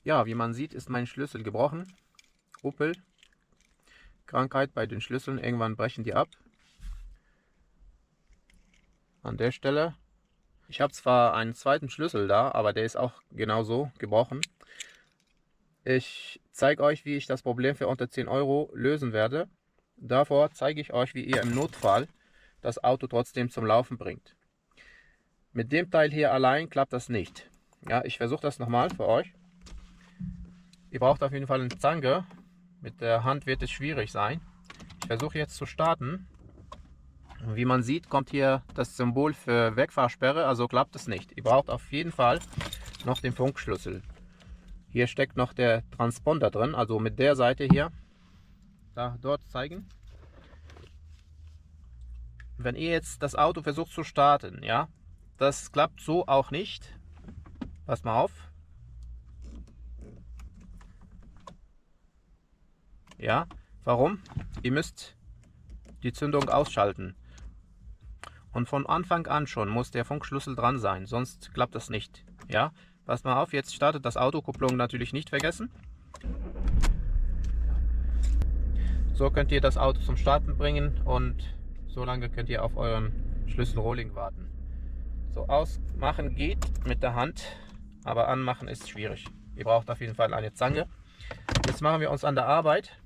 Ja, wie man sieht, ist mein Schlüssel gebrochen. Opel. Krankheit bei den Schlüsseln, irgendwann brechen die ab. An der Stelle. Ich habe zwar einen zweiten Schlüssel da, aber der ist auch genauso gebrochen. Ich zeige euch, wie ich das Problem für unter 10 Euro lösen werde. Davor zeige ich euch, wie ihr im Notfall das Auto trotzdem zum Laufen bringt. Mit dem Teil hier allein klappt das nicht. Ja, ich versuche das nochmal für euch. Ihr braucht auf jeden Fall eine Zange. Mit der Hand wird es schwierig sein. Ich versuche jetzt zu starten. Wie man sieht, kommt hier das Symbol für Wegfahrsperre, also klappt es nicht. Ihr braucht auf jeden Fall noch den Funkschlüssel. Hier steckt noch der Transponder drin, also mit der Seite hier. Dort zeigen. Wenn ihr jetzt das Auto versucht zu starten, ja, das klappt so auch nicht. Passt mal auf. Ja, warum? Ihr müsst die Zündung ausschalten. Und von Anfang an schon muss der Funkschlüssel dran sein, sonst klappt das nicht. Ja, passt mal auf, jetzt startet das Auto, Kupplung natürlich nicht vergessen. So könnt ihr das Auto zum Starten bringen und so lange könnt ihr auf euren Schlüsselrohling warten. So, ausmachen geht mit der Hand, aber anmachen ist schwierig. Ihr braucht auf jeden Fall eine Zange. Jetzt machen wir uns an der Arbeit.